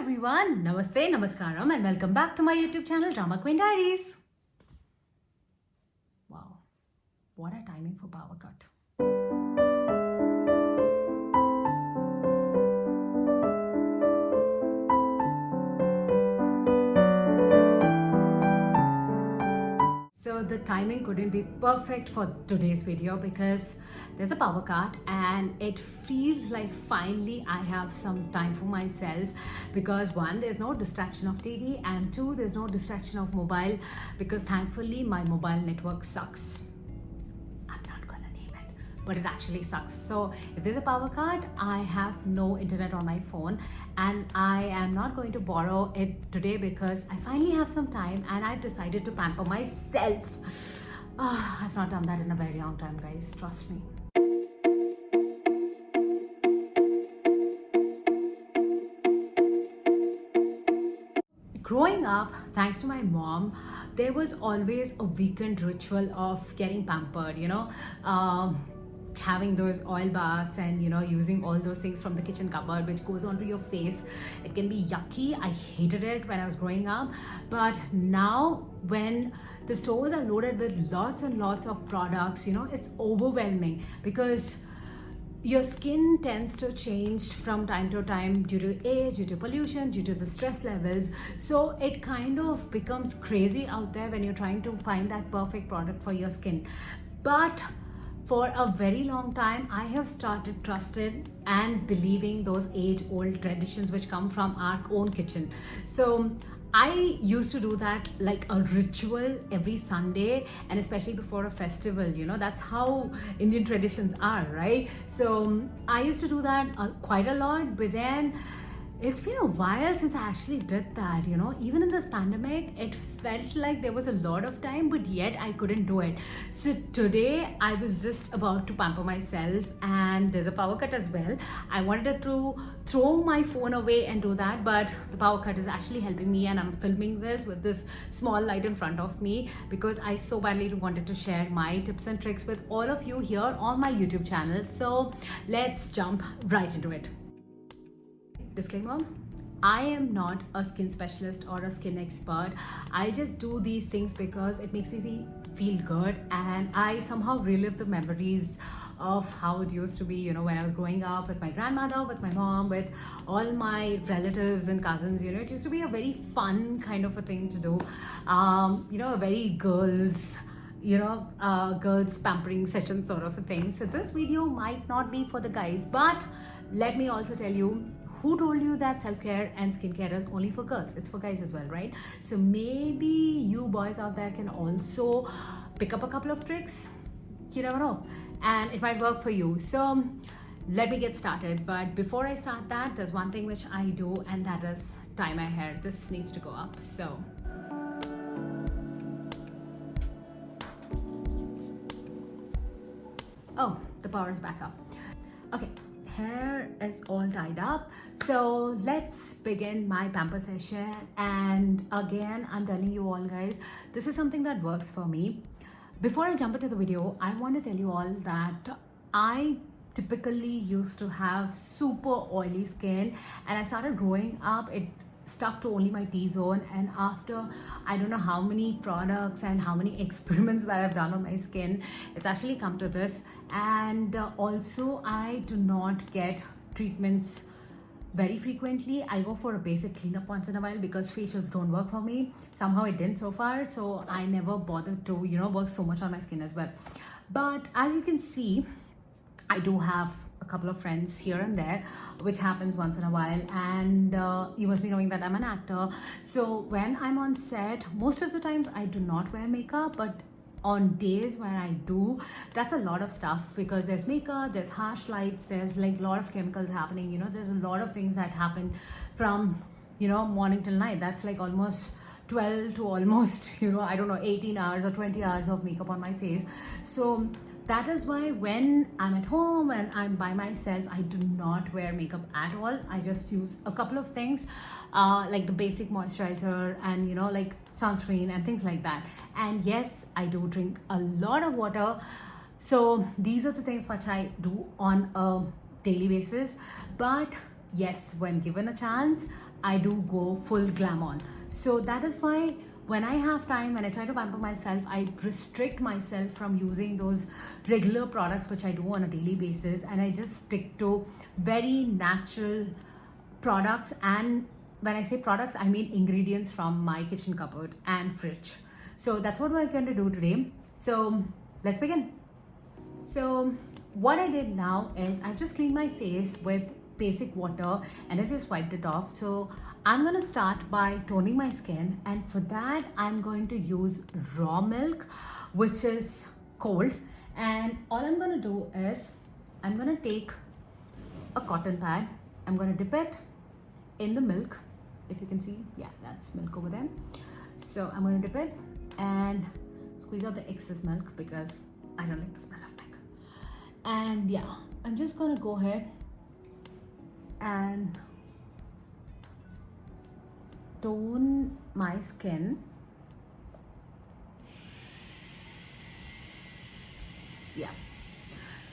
everyone, Namaste, Namaskaram and welcome back to my YouTube channel Drama Queen Diaries. Wow, what a timing for power cut. So the timing couldn't be perfect for today's video because there's a power cut and it feels like finally I have some time for myself because one, there's no distraction of TV, and two, there's no distraction of mobile because thankfully my mobile network sucks. I'm not gonna name it, but it actually sucks. So if there's a power cut, I have no internet on my phone and I am not going to borrow it today because I finally have some time and I've decided to pamper myself. I've not done that in a very long time, guys, trust me. Growing up, thanks to my mom, there was always a weekend ritual of getting pampered, having those oil baths and using all those things from the kitchen cupboard which goes onto your face. It can be yucky. I hated it when I was growing up, but now when the stores are loaded with lots and lots of products, it's overwhelming because your skin tends to change from time to time due to age, due to pollution, due to the stress levels. So it kind of becomes crazy out there when you're trying to find that perfect product for your skin. But for a very long time, I have started trusting and believing those age-old traditions which come from our own kitchen. So I used to do that like a ritual every Sunday, and especially before a festival, that's how Indian traditions are, right? So I used to do that quite a lot, but then it's been a while since I actually did that, even in this pandemic, it felt like there was a lot of time, but yet I couldn't do it. So today I was just about to pamper myself and there's a power cut as well. I wanted to throw my phone away and do that, but the power cut is actually helping me and I'm filming this with this small light in front of me because I so badly wanted to share my tips and tricks with all of you here on my YouTube channel. So let's jump right into it. Disclaimer, I am not a skin specialist or a skin expert. I just do these things because it makes me feel good and I somehow relive the memories of how it used to be, when I was growing up with my grandmother, with my mom, with all my relatives and cousins. It used to be a very fun kind of a thing to do. A very girls pampering session sort of a thing. So this video might not be for the guys, but let me also tell you, who told you that self-care and skincare is only for girls? It's for guys as well, right? So maybe you boys out there can also pick up a couple of tricks. You never know. And it might work for you. So let me get started. But before I start that, there's one thing which I do, and that is tie my hair. This needs to go up. So oh, the power is back up. Okay, hair is all tied up. So let's begin my pamper session. And again, I'm telling you all guys, this is something that works for me. Before I jump into the video, I want to tell you all that I typically used to have super oily skin, and I started growing up, it stuck to only my T-zone, and after I don't know how many products and how many experiments that I've done on my skin, it's actually come to this. And also I do not get treatments very frequently. I go for a basic cleanup once in a while because facials don't work for me. Somehow it didn't so far, so I never bothered to work so much on my skin as well. But as you can see, I do have a couple of friends here and there, which happens once in a while. And you must be knowing that I'm an actor, so when I'm on set, most of the times I do not wear makeup, but on days when I do, that's a lot of stuff because there's makeup, there's harsh lights, there's like a lot of chemicals happening, there's a lot of things that happen from morning till night. That's like almost 12 to almost I don't know, 18 hours or 20 hours of makeup on my face. So that is why when I'm at home and I'm by myself, I do not wear makeup at all. I just use a couple of things like the basic moisturizer and like sunscreen and things like that. And yes, I do drink a lot of water. So these are the things which I do on a daily basis. But yes, when given a chance, I do go full glam on. So that is why when I have time, when I try to pamper myself, I restrict myself from using those regular products which I do on a daily basis, and I just stick to very natural products. And when I say products, I mean ingredients from my kitchen cupboard and fridge. So that's what we're going to do today. So let's begin. So what I did now is I've just cleaned my face with basic water and I just wiped it off. So I'm going to start by toning my skin, and for that I'm going to use raw milk, which is cold. And all I'm going to do is I'm going to take a cotton pad, I'm going to dip it in the milk. If you can see, yeah, that's milk over there. So I'm going to dip it and squeeze out the excess milk because I don't like the smell of milk. And yeah, I'm just going to go ahead and tone my skin. Yeah.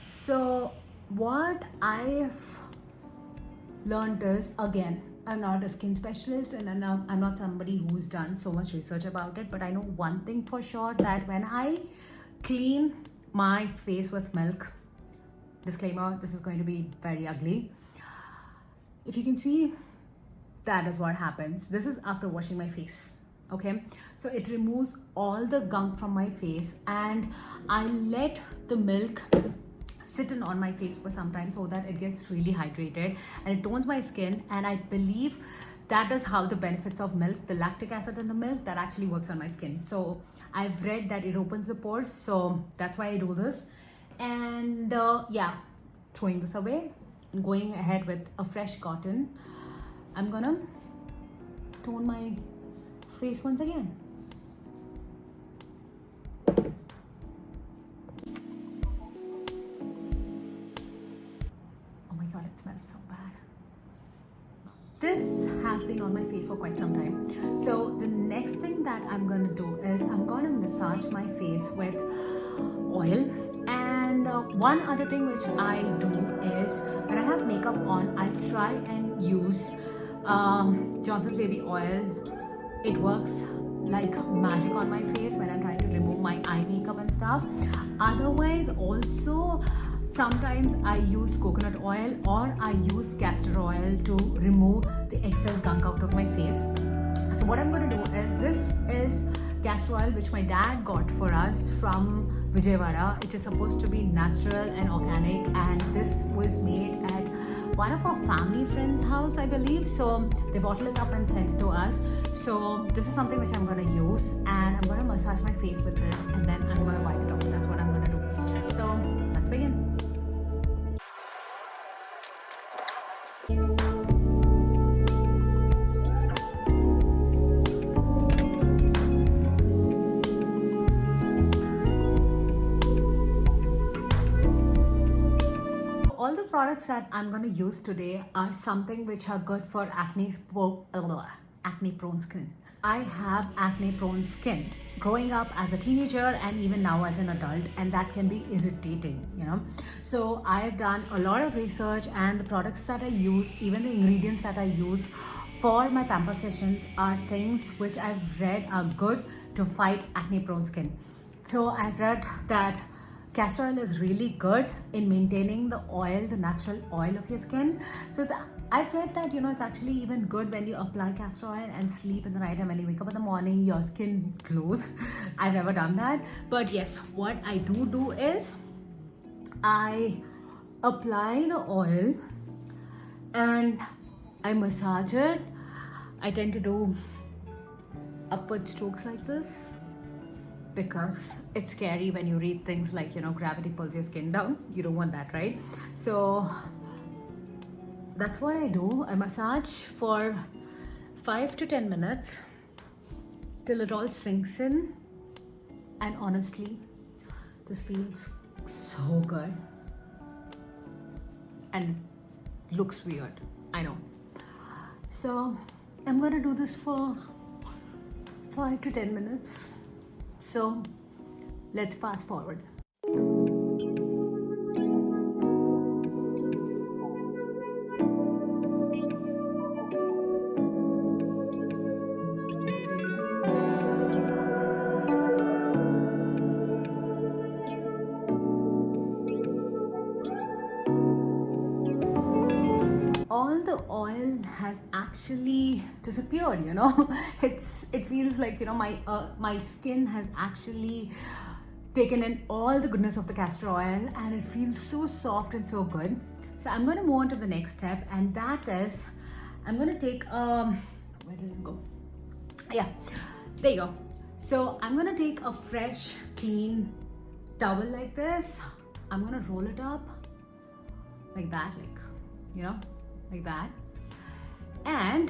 So what I've learned is, again, I'm not a skin specialist and I'm not somebody who's done so much research about it, but I know one thing for sure, that when I clean my face with milk, disclaimer, this is going to be very ugly. If you can see, that is what happens. This is after washing my face. Okay, so it removes all the gunk from my face, and I let the milk sit in on my face for some time so that it gets really hydrated and it tones my skin. And I believe that is how the benefits of milk, the lactic acid in the milk, that actually works on my skin. So I've read that it opens the pores, so that's why I do this. And yeah, throwing this away and going ahead with a fresh cotton, I'm gonna tone my face once again. Oh my god, it smells so bad. This has been on my face for quite some time. So the next thing that I'm gonna do is I'm gonna massage my face with oil. And one other thing which I do is when I have makeup on, I try and use Johnson's baby oil. It works like magic on my face when I'm trying to remove my eye makeup and stuff. Otherwise, also sometimes I use coconut oil or I use castor oil to remove the excess gunk out of my face. So what I'm going to do is, this is castor oil which my dad got for us from Vijayawada. It is supposed to be natural and organic, and this was made at one of our family friends' house, I believe. So they bottled it up and sent it to us. So this is something which I'm going to use, and I'm going to massage my face with this, and then I'm going to wipe it off. That's what I'm going to do. So let's begin. All the products that I'm going to use today are something which are good for acne prone skin. I have acne prone skin growing up as a teenager and even now as an adult, and that can be irritating, you know. So I've done a lot of research, and the products that I use, even the ingredients that I use for my pamper sessions, are things which I've read are good to fight acne prone skin. So I've read that castor oil is really good in maintaining the oil, the natural oil of your skin. So I've read that, you know, it's actually even good when you apply castor oil and sleep in the night, and when you wake up in the morning, your skin glows. I've never done that. But yes, what I do is I apply the oil and I massage it. I tend to do upward strokes like this, because it's scary when you read things like, you know, gravity pulls your skin down. You don't want that, right? So that's what I do. I massage for 5 to 10 minutes till it all sinks in. And honestly, this feels so good and looks weird, I know. So I'm gonna do this for 5 to 10 minutes. So let's fast forward. all the oil has actually disappeared, you know. It feels like, you know, my skin has actually taken in all the goodness of the castor oil, and it feels so soft and so good. So I'm going to move on to the next step, and that is I'm going to take where did it go? Yeah, there you go. So I'm going to take a fresh clean towel like this. I'm going to roll it up like that, like, you know, like that. And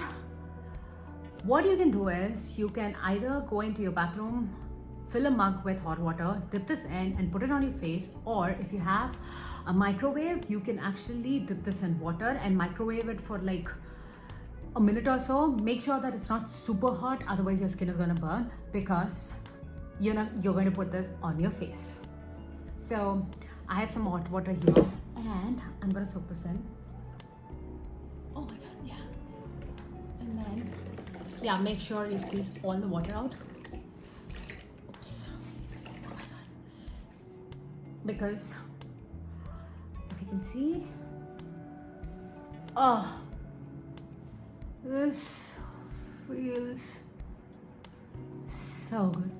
what you can do is you can either go into your bathroom, fill a mug with hot water, dip this in and put it on your face, or if you have a microwave, you can actually dip this in water and microwave it for like a minute or so. Make sure that it's not super hot, otherwise your skin is going to burn, because you're going to put this on your face. So I have some hot water here and I'm going to soak this in. Oh my god, yeah. And then, yeah, make sure you squeeze all the water out. Oops. Oh my god. Because if you can see, oh, this feels so good.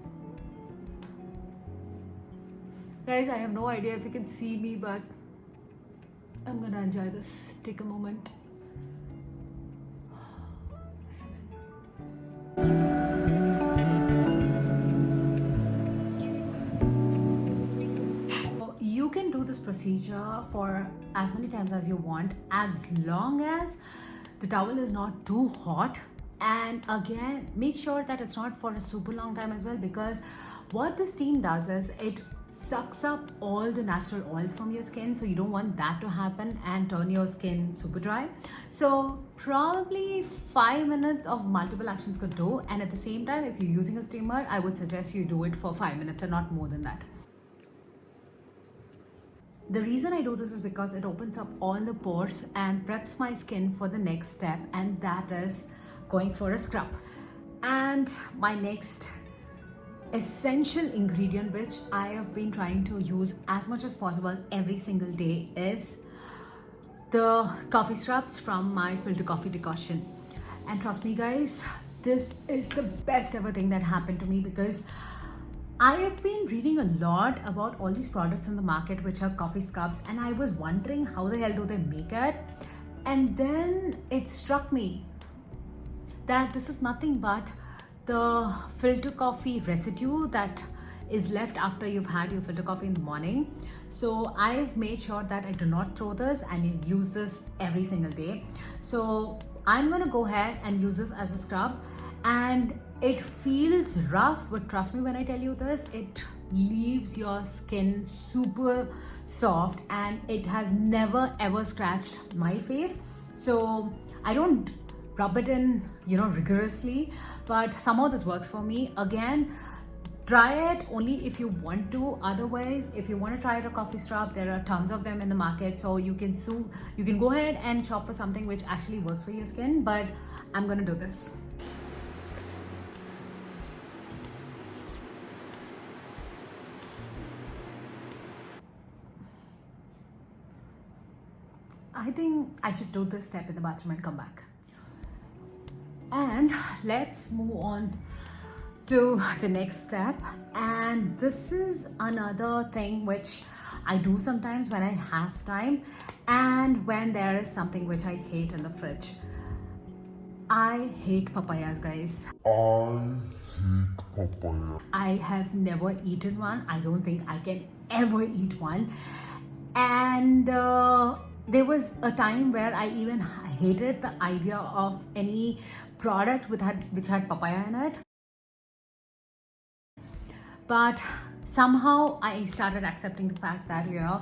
Guys, I have no idea if you can see me, but I'm gonna enjoy this. Take a moment. You can do this procedure for as many times as you want, as long as the towel is not too hot. And again, make sure that it's not for a super long time as well, because what this steam does is it sucks up all the natural oils from your skin, so you don't want that to happen and turn your skin super dry. So probably 5 minutes of multiple actions could do, and at the same time, if you're using a steamer, I would suggest you do it for 5 minutes and not more than that. The reason I do this is because it opens up all the pores and preps my skin for the next step, and that is going for a scrub. And my next essential ingredient, which I have been trying to use as much as possible every single day, is the coffee scrubs from my filter coffee decoction. And trust me guys, this is the best ever thing that happened to me, because I have been reading a lot about all these products in the market which are coffee scrubs, and I was wondering how the hell do they make it. And then it struck me that this is nothing but the filter coffee residue that is left after you've had your filter coffee in the morning. So I've made sure that I do not throw this and use this every single day. So I'm gonna go ahead and use this as a scrub, and it feels rough, but trust me when I tell you this, it leaves your skin super soft, and it has never ever scratched my face. So I don't rub it in, you know, rigorously, but somehow this works for me. Again, try it only if you want to. Otherwise, if you want to try it a coffee scrub, there are tons of them in the market, so you can go ahead and shop for something which actually works for your skin. But I'm gonna do this. I think I should do this step in the bathroom and come back. And let's move on to the next step, and this is another thing which I do sometimes when I have time and when there is something which I hate in the fridge. I hate papayas, guys. I hate papaya. I have never eaten one. I don't think I can ever eat one. And there was a time where I even hated the idea of any product which had papaya in it. But somehow I started accepting the fact that, you know,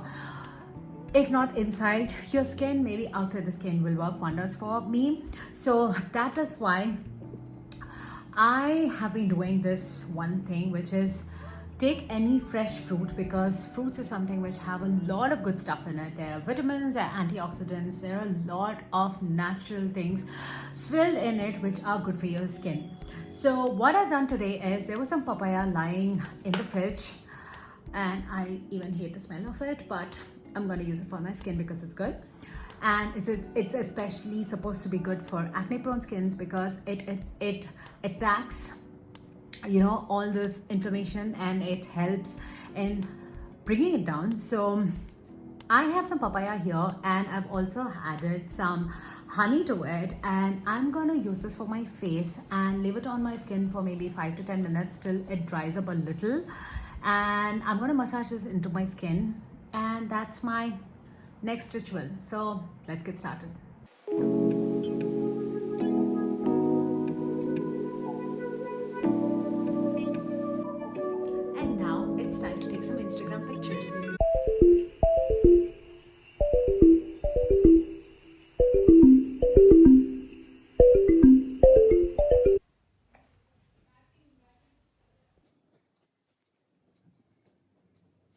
if not inside your skin, maybe outside the skin will work wonders for me. So that is why I have been doing this one thing, which is take any fresh fruit, because fruits is something which have a lot of good stuff in it. There are vitamins, there are antioxidants, there are a lot of natural things filled in it which are good for your skin. So what I've done today is, there was some papaya lying in the fridge, and I even hate the smell of it, but I'm going to use it for my skin because it's good. and it's especially supposed to be good for acne prone skins because it attacks, you know, all this inflammation, and it helps in bringing it down. So I have some papaya here, and I've also added some honey to it, and I'm gonna use this for my face and leave it on my skin for maybe 5 to 10 minutes till it dries up a little, and I'm gonna massage this into my skin, and that's my next ritual. So let's get started. And now it's time to take some Instagram pictures.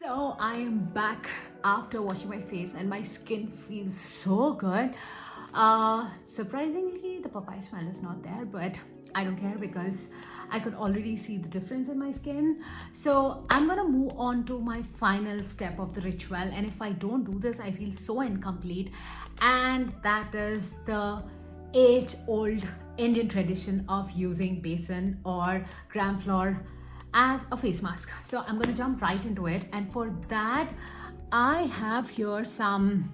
So I am back after washing my face, and my skin feels so good. Surprisingly, the papaya smell is not there, but I don't care because I could already see the difference in my skin. So I'm gonna move on to my final step of the ritual, and if I don't do this, I feel so incomplete, and that is the age-old Indian tradition of using besan or gram flour as a face mask. So I'm going to jump right into it, and for that I have here some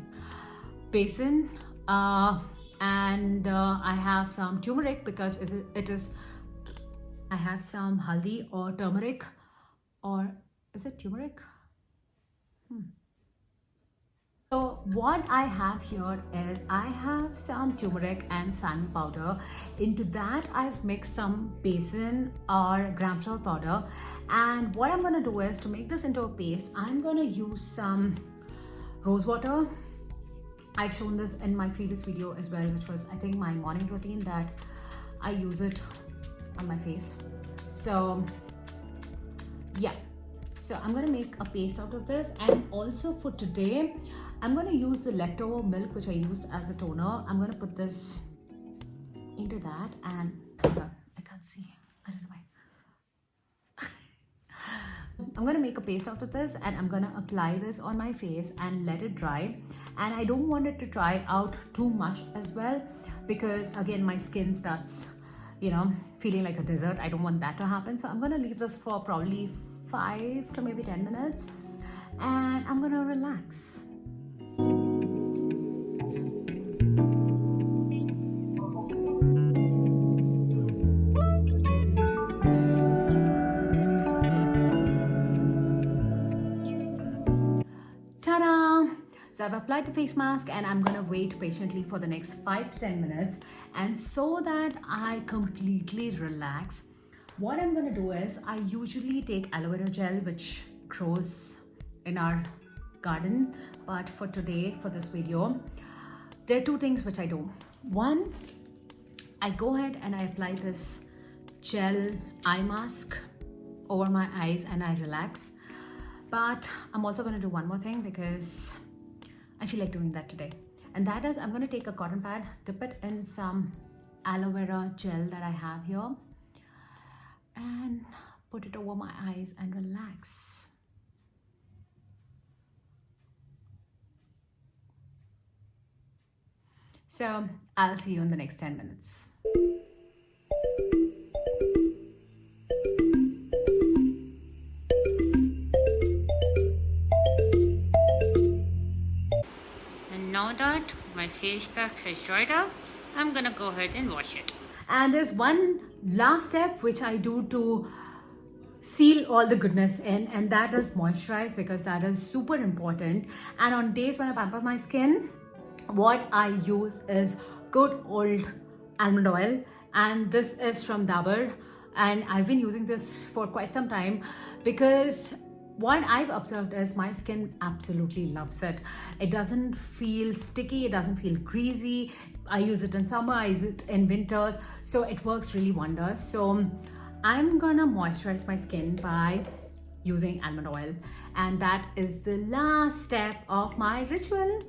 besan, and I have some turmeric because it is I have some haldi or turmeric, or is it turmeric? So what I have here is I have some turmeric and sandal powder. Into that I've mixed some besan or gram flour powder, and what I'm going to do is to make this into a paste, I'm going to use some rose water. I've shown this in my previous video as well, which was I think my morning routine, that I use it on my face. So yeah, so I'm going to make a paste out of this, and also for today I'm going to use the leftover milk which I used as a toner. I'm going to put this into that, and I can't see, I don't know why. I'm going to make a paste out of this, and I'm going to apply this on my face and let it dry. And I don't want it to dry out too much as well, because again my skin starts, you know, feeling like a dessert. I don't want that to happen. So I'm going to leave this for probably 5 to maybe 10 minutes, and I'm going to relax. Ta-da! So I've applied the face mask, and I'm gonna wait patiently for the next 5 to 10 minutes. And so that I completely relax, what I'm gonna do is I usually take aloe vera gel which grows in our garden, but for today, for this video, there are 2 things which I do. One, I go ahead and I apply this gel eye mask over my eyes and I relax. But I'm also going to do one more thing because I feel like doing that today, and that is I'm going to take a cotton pad, dip it in some aloe vera gel that I have here, and put it over my eyes and relax. So I'll see you in the next 10 minutes. And now that my face pack has dried up, I'm gonna go ahead and wash it. And there's one last step which I do to seal all the goodness in, and that is moisturize, because that is super important. And on days when I pamper my skin, what I use is good old almond oil, and this is from Dabur, and I've been using this for quite some time because what I've observed is my skin absolutely loves it. It doesn't feel sticky, it doesn't feel greasy. I use it in summer, I use it in winters, so it works really wonders. So I'm gonna moisturize my skin by using almond oil, and that is the last step of my ritual.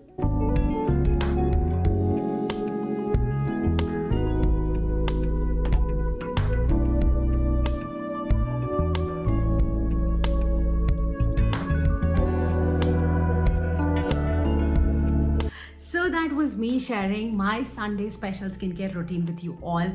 was me sharing my Sunday special skincare routine with you all.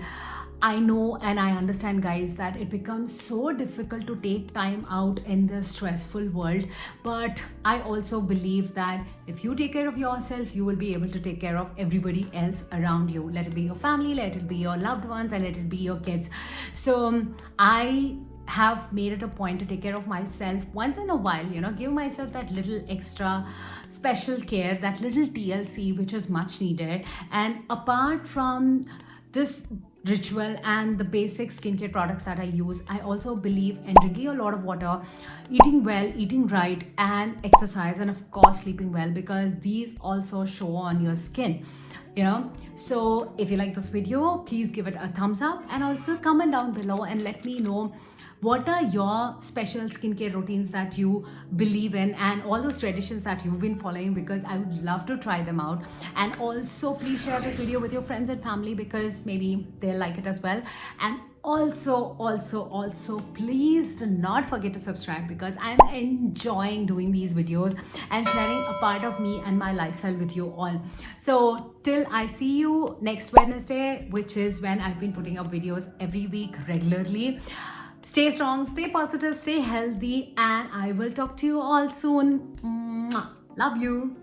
I know and I understand, guys, that it becomes so difficult to take time out in this stressful world. But I also believe that if you take care of yourself, you will be able to take care of everybody else around you. Let it be your family, let it be your loved ones, and let it be your kids. So I have made it a point to take care of myself once in a while, give myself that little extra special care, that little TLC, which is much needed. And apart from this ritual and the basic skincare products that I use, I also believe in drinking a lot of water, eating well, eating right, and exercise, and of course sleeping well, because these also show on your skin. So if you like this video, please give it a thumbs up, and also comment down below and let me know what are your special skincare routines that you believe in, and all those traditions that you've been following, because I would love to try them out. And also please share this video with your friends and family, because maybe they'll like it as well. And also please do not forget to subscribe, because I'm enjoying doing these videos and sharing a part of me and my lifestyle with you all. So till I see you next Wednesday, which is when I've been putting up videos every week regularly, stay strong, stay positive, stay healthy, and I will talk to you all soon. Mwah. Love you.